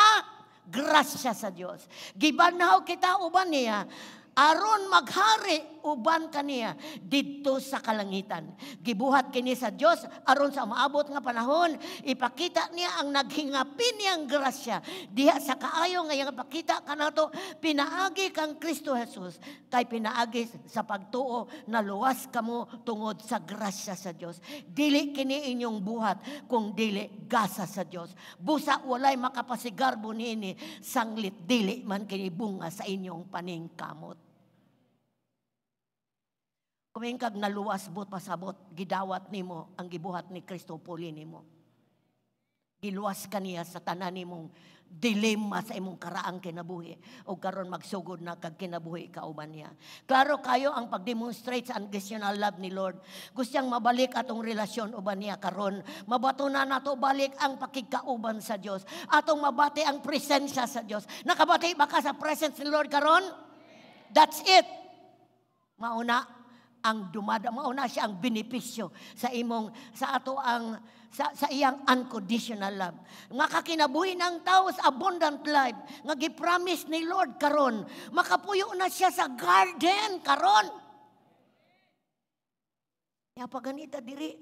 grasya sa Dios. Gibanhaw kita uban niya, aron maghari uban kaniya didto sa kalangitan. Gibuhat kini sa Dios aron sa maabot nga panahon ipakita niya ang naghingapi niyang grasya diha sa kaayo nga iyang ipakita kanato pinaagi kang Kristo Jesus kay pinaagi sa pagtuo na luwas kamo tungod sa grasya sa Dios. Dili kini inyong buhat kung dili gasa sa Dios. Busa walay makapasigarbo niini sanglit dili man kini bunga sa inyong paningkamot. Kumingkag naluwas but pasabot, gidawat nimo ang gibuhat ni Kristo puli nimo. Giluwas kaniya sa tanan nimong dilema sa imong karaang kinabuhi o karon magsugod na kag kinabuhi kauban niya. Klaro kayo ang pagdemonstrate sa unconditional love ni Lord. Gustiyang mabalik atong relasyon uban niya karon. Mabatunan nato balik ang pakigkauban sa Dios. Atong mabati ang presensya sa Dios. Nakabati ba ka sa presence ni Lord karon? That's it. Mauna ang mauna siya ang benepisyo sa imong sa ato ang sa iyang unconditional love. Nga kakinabuhi ng tao sa abundant life nga gipromise ni Lord karon, makapuyo na siya sa garden karon. Ya paganita diri.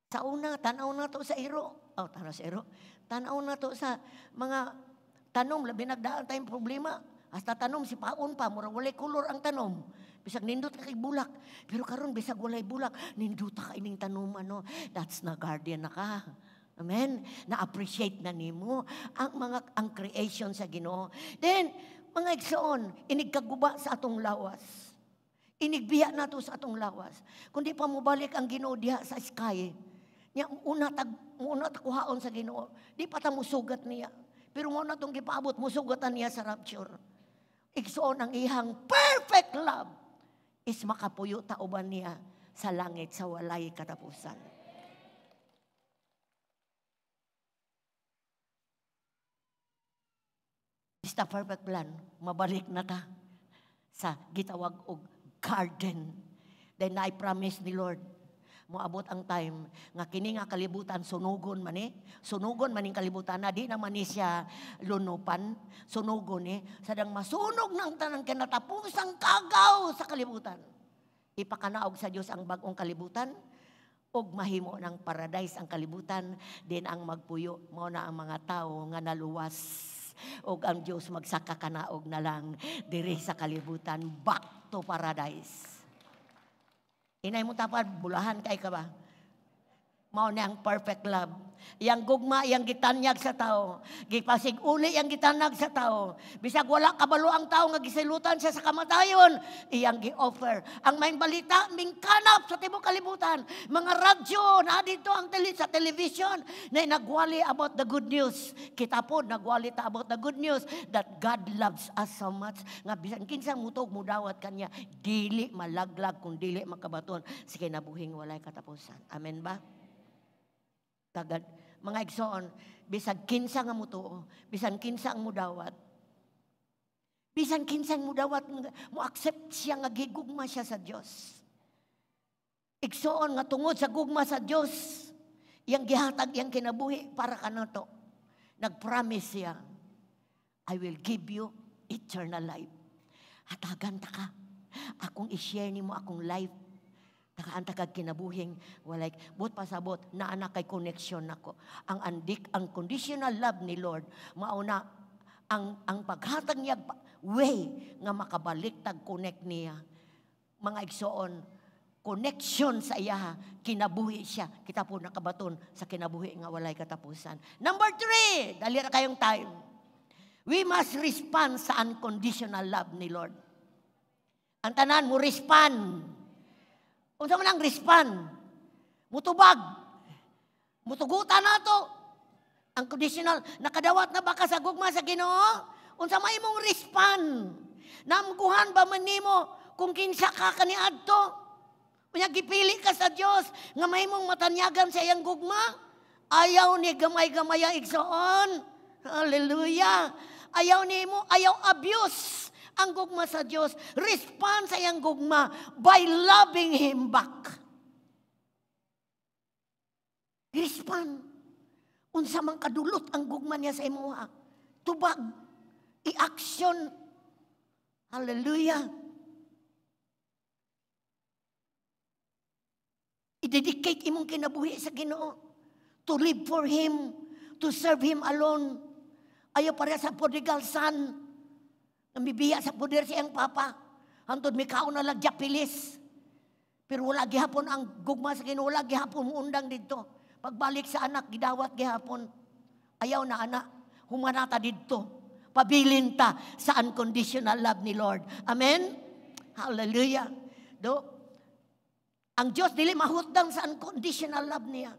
Sa una tanaw na to sa iro. Oh, tanaw sa iro. Tanaw na to sa mga tanom labi nagdaan tayong problema. Hasta tanom si paon pa, mura walay kulor ang tanom. Bisag nindot ka kay bulak. Pero karon bisag walay bulak, nindot ka ining tanom ano. That's na guardian na ka. Amen. Na-appreciate na nimo ang creation sa Ginoo. Then, mga igsoon, inigkaguba sa atong lawas. Inigbiya nato sa atong lawas. Kundi pa mobalik ang Ginoo diha sa sky. Nya una kuhaon sa Ginoo. Di pa ta musugat niya. Pero mo na itong gipaabot, musugatan niya sa rapture. Igsoon ang ihang perfect love is makapuyo tauban niya sa langit sa walay katapusan. It's the perfect plan. Mabalik na ta sa gitawag og garden. Then I promise ni Lord, moabot ang time nga kini nga kalibutan sunugon man sunugon maning kalibutan na di naman ni siya lunupan sunugon sadang masunog ng tanang kinatapusang kagaw sa kalibutan. Ipakanaog sa Dios ang bag-ong kalibutan og mahimo ng paradise ang kalibutan din ang magpuyo mo na ang mga tao nga naluwas og ang Dios magsaka kanaog na lang diri sa kalibutan back to paradise. Inay mo tapad, bulahan kay ka ba? Mao na ang perfect love. Yang gugma, yang gitanyag sa tao. Gipasig uli yang gitanag sa tao. Bisag wala kabalo ang tao nga gisilutan siya sa kamatayon. Iyang gi-offer. Ang main balita, mingkanap sa tibok kalibutan. Mga radyo, na dito ang sa television, na nagwali about the good news. Kita po, nagwali ta about the good news that God loves us so much. Nga bisang kinsang mutog, mudawat kanya, dili malaglag kung dili makabaton. Sige, nabuhing walay katapusan. Amen ba? Kagad, mga igsoon, bisag kinsa nga mutuo, bisan kinsa ang mudawat. Bisan kinsa ang mudawat, mo accept siya nga gigugma siya sa Dios. Igsoon nga tungod sa gugma sa Dios, yang gihatag yang kinabuhi para kanato. Nagpromise siya, I will give you eternal life. Hatagan ta ka. Akong i-share nimo akong life. Nakaanta kag kinabuhing walay but pasabot na anak kay connection nako. Ang conditional love ni Lord mauna ang paghatag niya way nga makabalik tag connect niya. Mga igsoon, connection sa iya, kinabuhi siya. Kita po nakabaton sa kinabuhi nga walay katapusan. Number 3, dali ra kayong time. We must respond sa unconditional love ni Lord. Ang tanan mo respond. Unsa man ang respond? Mutubag. Mutugutan nato. Ang conditional, nakadawat na ba ka sa gugma sa Ginoo? Unsa may imong respond? Namguhan ba man nimo kung kinsa ka kaniadto? Unya gipili ka sa Dios nga may mong matanyagan sa iyang gugma? Ayaw ni gamay-gamay ang igsoon. Hallelujah. Ayaw nimo, ayaw abuse ang gugma sa Dios. Respond sa iyang gugma by loving Him back. Respond. Unsa man kadulot ang gugma niya sa imuha. Tubag. I-action. Hallelujah. I-dedicate imong kinabuhi sa Ginoo. To live for Him. To serve Him alone. Ayaw para sa prodigal son. Namibiya sa poder siyang papa. Hantod may kaon na lagyapilis. Pero wala gihapon ang gugma sa Ginoo. Wala gihapon muundang dito. Pagbalik sa anak, gidawat gihapon. Ayaw na anak. Humanata dito. Pabilin ta sa unconditional love ni Lord. Amen? Hallelujah. Ang Diyos dili mahutdang sa unconditional love niya.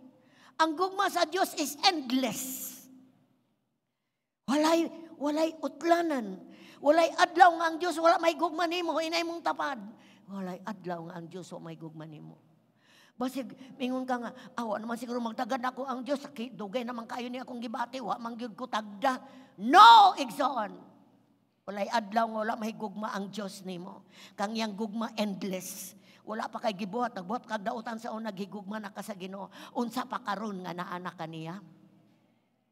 Ang gugma sa Diyos is endless. Walay utlanan. Walay adlaw nga ang Diyos, wala may gugma nimo, inay mong tapad. Walay adlaw nga ang Diyos, wala may gugma nimo. Basig, mingon ka nga, awa naman siguro magtagad ako ang Diyos, dugay naman kayo niya akong gibati, wa mangyud ko tagda. No, igsoon. Walay adlaw nga wala may gugma ang Diyos nimo. Kang yang gugma endless. Wala pa kay gibuhat, nagbuhat kag dautan sa unang higugma na ka sa Ginoo. Unsa pa karon nga naanak kaniya?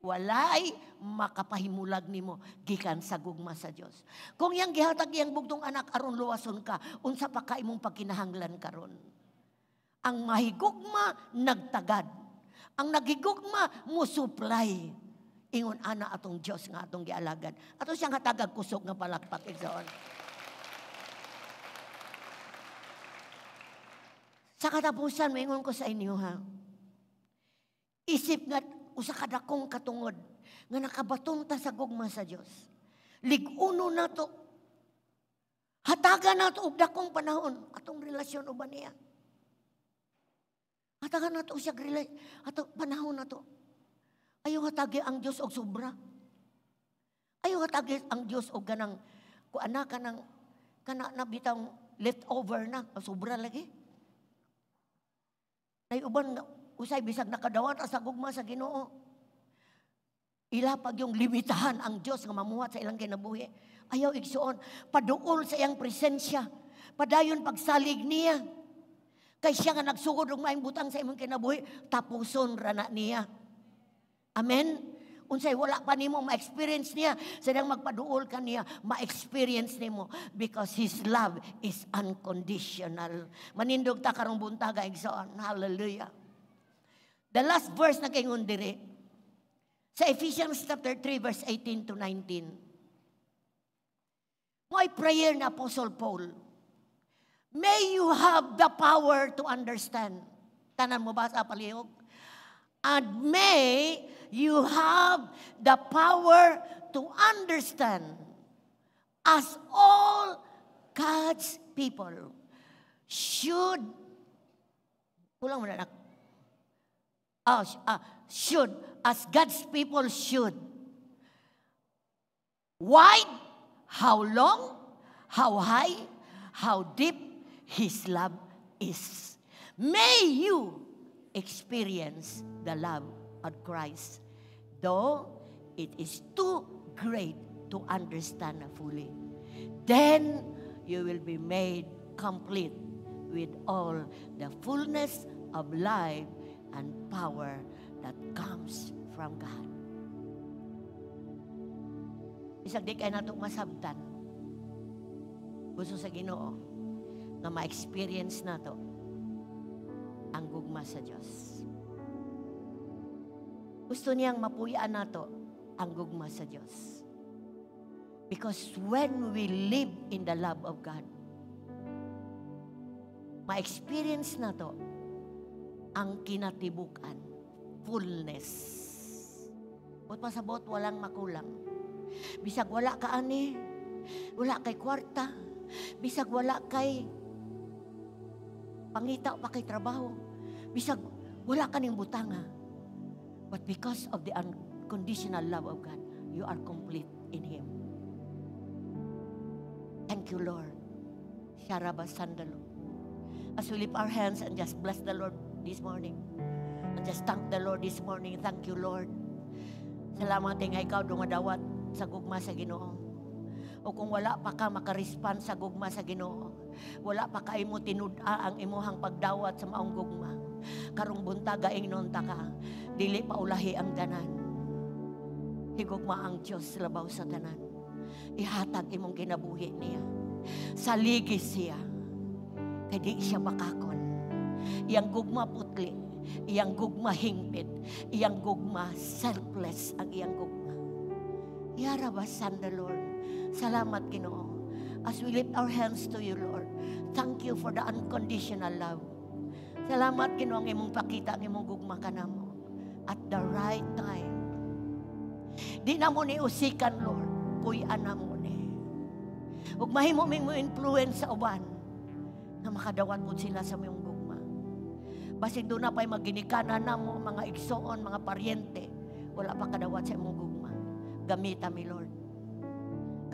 Walay makapahimulag nimo gikan sa gugma sa Dios. Kung yang gihatag yang bugtong anak aron luwason ka, unsa pa ka imong pagkinahanglan karon? Ang mahigugma nagtagad. Ang nagigugma mo supply. Ingon ana atong Dios nga atong gialagad. Ato siyang hatagag kusog nga palakpak igsoon. Sa katapusan, maingon ko sa inyo ha. Isip nga, usa ka dakong katungod, nga nakabaton ta sa gugma sa Dios. Liguno na to. Hatagan na to og dakong panahon, atong relasyon uban niya. Hatagan na to siya atong panahon na to. Ayaw hatagi ang Dios og sobra. Ayaw hatagi ang Dios og ganang, kuana ka ng, kana na bitang leftover na, sobra lagi. Ay uban usay bisag nakadawat sa gugma sa Ginoo. Ilapag yung limitahan ang Dios nga mamuhat sa ilang kinabuhi. Ayaw igsuon, paduol sa iyang presensya. Padayon pagsalig niya. Kay siya nga nagsugod og maayong butang sa imong kinabuhi, tapuson ra na niya. Amen. Unsay wala pa nimo ma-experience niya, sadang magpaduol ka niya, ma-experience nimo because His love is unconditional. Manindog ta karong buntaga igsoon. Hallelujah. The last verse na kaingon dire sa Ephesians chapter 3 verse 18 to 19. May prayer na Apostle Paul. May you have the power to understand. Tanan mo ba sa palihog? And may you have the power to understand as all God's people should, kulang mo na should, as God's people should. Wide, how long, how high, how deep His love is. May you experience the love of Christ, though it is too great to understand fully. Then you will be made complete with all the fullness of life and power that comes from God. Isang di kayo nato masabtan. Gusto sa Ginoo na ma-experience nato ang gugma sa Diyos. Gusto niyang mapuyaan nato ang gugma sa Diyos. Because when we live in the love of God, ma-experience na to ang kinatibukan, fullness. Buot pasabot, walang makulang. Bisag wala ka ani, wala kay kwarta, bisag wala kay pangita pa kay trabaho, bisag wala ka ning butanga. But because of the unconditional love of God, you are complete in Him. Thank you, Lord. Sharabasandalo. As we lift our hands and just bless the Lord this morning. And just thank the Lord this morning. Thank you, Lord. Salamat nga ikaw dumadawat sa gugma sa Ginoo. O kung wala pa ka makarespond sa gugma sa Ginoo, wala pa ka imo tinud-a ang imuhang pagdawat sa maong gugma. Karong buntaga ingnon ta ka, dili pa ulahi ang tanan. Higugma ang Dios labaw sa tanan. Ihatag imong kinabuhi niya. Saligis siya. Kaya di siya makakon. Iyang gugma putli, iyang gugma hingpit, iyang gugma selfless ang iyang gugma. Yarabasan the Lord. Salamat Ginoo. As we lift our hands to you, Lord, thank you for the unconditional love. Salamat Ginoo ang imong pakita ang imong gugma kanamo at the right time. Di na mo ni usikan, Lord, kuy-an na mo ni. Ug mahimo mo influence sa uban na makadawat mo sila sa iyong gugma. Basig doon na pa'y maginikanan na mo, mga igsoon, mga paryente, wala pa kadawat sa iyong gugma. Gamita mi, Lord.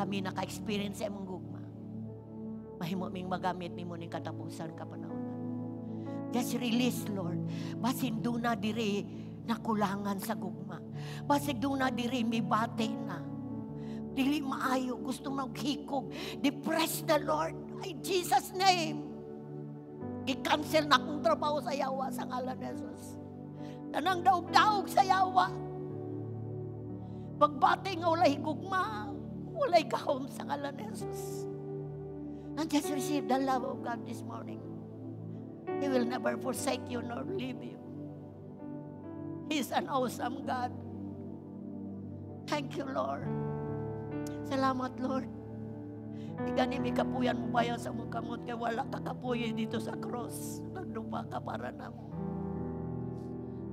Kami naka-experience sa iyong gugma. Mahimo ming magamit ni mo ning katapusan kapanahonan. Just release, Lord. Basig doon na diri nakulangan sa gugma. Basig doon na diri mibate na. Dili maayo, gusto maghikog. Depress the Lord. In Jesus' name. I-cancel na akong trabaho sa yawa sa ngalan ni Jesus. Tanang daog-daog sa yawa. Pagbati nga walay gugma, walay kahom sa ngalan ni Jesus. And just receive the love of God this morning. He will never forsake you nor leave you. He is an awesome God. Thank you, Lord. Salamat, Lord. Igani mi kapuyan mo bayan sa mong kamot kay wala ka kapuya dito sa cross. Nagdupa ka para na mo.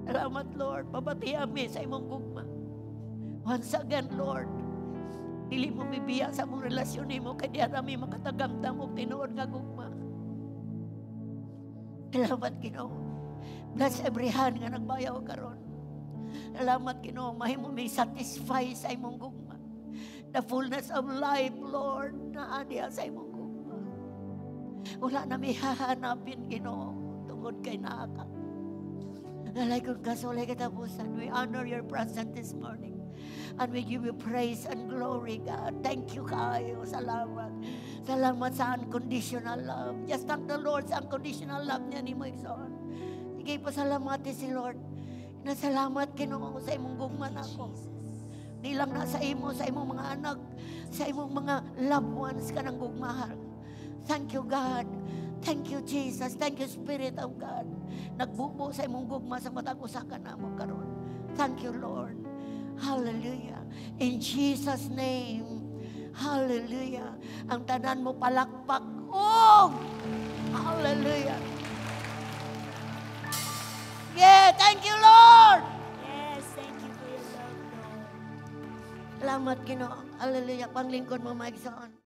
Salamat, Lord. Pabatihan mi sa imong gugma. Once again, Lord, dili mo bibiya sa mong relasyon mo kay diya rami makatagamtam og tinuod nga gugma. Salamat, Ginoo. Bless every hand nga nagbayaw karon. Salamat, Ginoo. Mahimo mi satisfy sa imong gugma. The fullness of life, Lord, na adiya sa imong gugma. Wala na may hahanapin, Ginoo, tungod kay naa ka. Nalay kong kasulay katapusan. We honor your presence this morning. And we give you praise and glory, God. Thank you kayo. Salamat. Salamat sa unconditional love. Just thank the Lord sa unconditional love niya ni mo igsoon. Sige po, salamati si Lord. Nasalamat Ginoo sa imong gugma na ako. Di lang na sa imo, sa imong mga anak, sa imong mga loved ones ka ng gugmahal. Thank you, God. Thank you, Jesus. Thank you, Spirit of God. Nagbubo sa imong gugma sa matag usa ka namo karon. Thank you, Lord. Hallelujah. In Jesus' name. Hallelujah. Ang tanan mo palakpak. Oh! Hallelujah. Yeah, thank you, Lord. Yes, thank you for your love, Lord. Salamat, Ginoo. Hallelujah. Panglingkod mo, Mike Son.